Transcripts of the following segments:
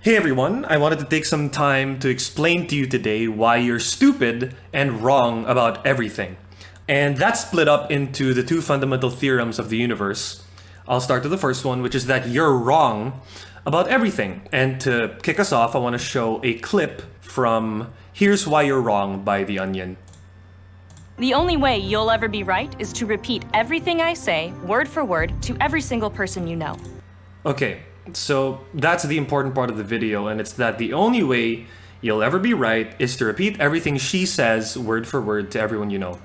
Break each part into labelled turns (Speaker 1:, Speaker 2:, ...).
Speaker 1: Hey everyone, I wanted to take some time to explain to you today why you're stupid and wrong about everything. And that's split up into the two fundamental theorems of the universe. I'll start with the first one, which is that you're wrong about everything. And to kick us off, I want to show a clip from Here's Why You're Wrong by The Onion.
Speaker 2: The only way you'll ever be right is to repeat everything I say, word for word, to every single person you know.
Speaker 1: Okay, so that's the important part of the video, and it's that the only way you'll ever be right is to repeat everything she says, word for word, to everyone you know.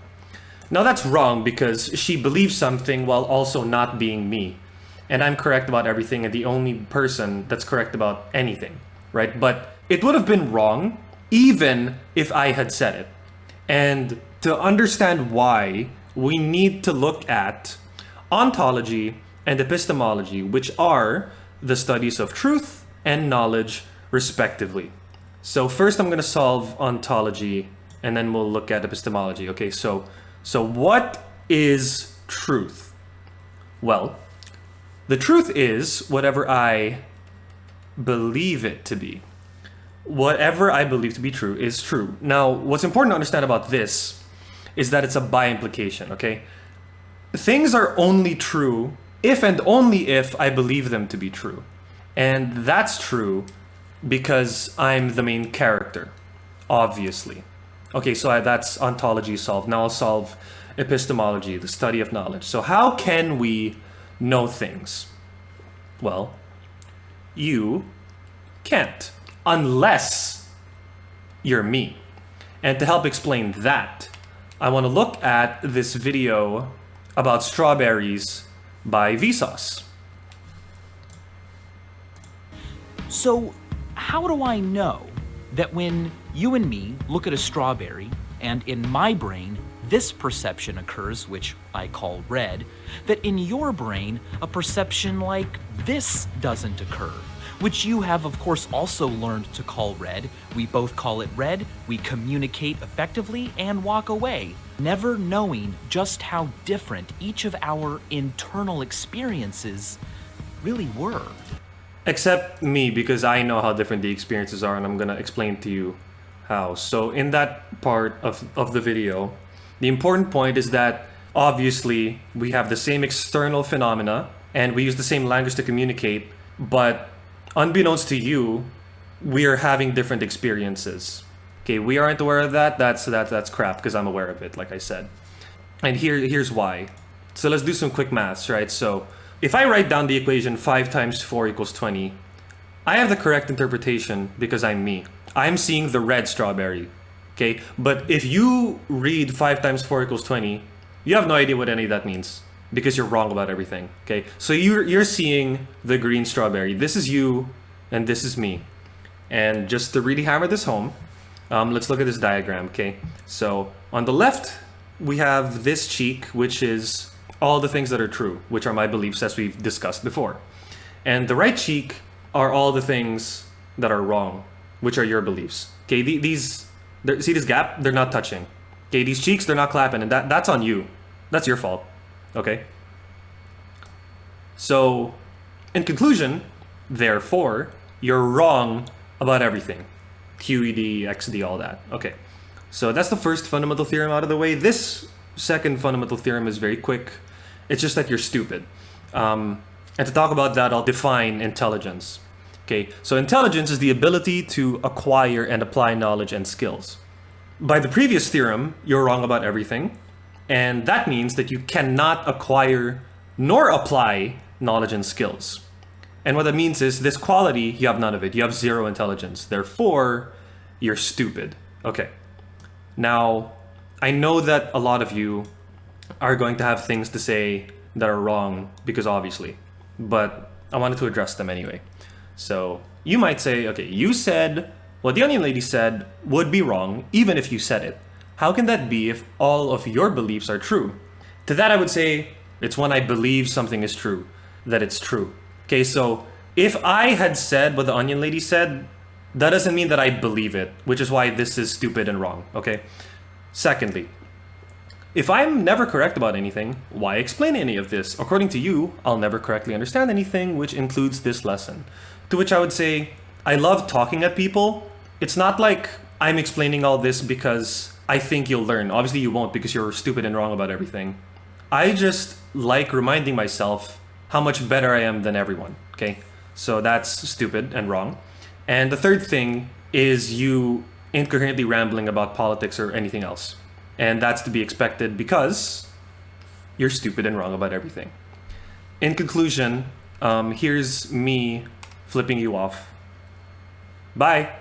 Speaker 1: Now that's wrong because she believes something while also not being me. And I'm correct about everything and the only person that's correct about anything, right? But it would have been wrong even if I had said it. And to understand why, we need to look at ontology and epistemology, which are the studies of truth and knowledge, respectively. So first I'm going to solve ontology, and then we'll look at epistemology. Okay, so what is truth? Well, the truth is whatever I believe it to be. Whatever I believe to be true is true. Now, what's important to understand about this is that it's a by implication, okay? Things are only true if and only if I believe them to be true. And that's true because I'm the main character, obviously. Okay, so that's ontology solved. Now I'll solve epistemology, the study of knowledge. So how can we know things? Well, you can't unless you're me. And to help explain that, I want to look at this video about strawberries by Vsauce.
Speaker 3: So, how do I know that when you and me look at a strawberry, and in my brain, this perception occurs, which I call red, that in your brain, a perception like this doesn't occur, which you have, of course, also learned to call red. We both call it red, we communicate effectively, and walk away, never knowing just how different each of our internal experiences really were.
Speaker 1: Except me, because I know how different the experiences are, and I'm gonna explain to you how. So in that part of the video, the important point is that obviously we have the same external phenomena, and we use the same language to communicate, but unbeknownst to you, we are having different experiences. Okay, we aren't aware of that. That's crap, because I'm aware of it, like I said. And here's why. So let's do some quick maths, right? So if I write down the equation 5 times 4 equals 20, I have the correct interpretation because I'm me. I'm seeing the red strawberry, okay? But if you read 5 times 4 equals 20, you have no idea what any of that means because you're wrong about everything, okay? So you're seeing the green strawberry. This is you and this is me. And just to really hammer this home, let's look at this diagram, okay? So on the left, we have this cheek, which is all the things that are true, which are my beliefs as we've discussed before. And the right cheek are all the things that are wrong, which are your beliefs. Okay, see this gap? They're not touching. Okay, these cheeks, they're not clapping, and that's on you. That's your fault, okay? So, in conclusion, therefore, you're wrong about everything. QED, XD, all that. Okay, so that's the first fundamental theorem out of the way. This second fundamental theorem is very quick. It's just that you're stupid. And to talk about that, I'll define intelligence. Okay, so intelligence is the ability to acquire and apply knowledge and skills. By the previous theorem, you're wrong about everything. And that means that you cannot acquire nor apply knowledge and skills. And what that means is this quality, you have none of it. You have zero intelligence. Therefore, you're stupid. Okay. Now, I know that a lot of you are going to have things to say that are wrong, because obviously, but I wanted to address them anyway. So you might say, okay, you said what the Onion Lady said would be wrong, even if you said it. How can that be if all of your beliefs are true? To that I would say, it's when I believe something is true, that it's true. Okay, so if I had said what the Onion Lady said, that doesn't mean that I believe it, which is why this is stupid and wrong, okay? Secondly, if I'm never correct about anything, why explain any of this? According to you, I'll never correctly understand anything, which includes this lesson. To which I would say, I love talking at people. It's not like I'm explaining all this because I think you'll learn. Obviously, you won't because you're stupid and wrong about everything. I just like reminding myself how much better I am than everyone, okay? So that's stupid and wrong. And the third thing is you incoherently rambling about politics or anything else. And that's to be expected because you're stupid and wrong about everything. In conclusion, here's me flipping you off. Bye.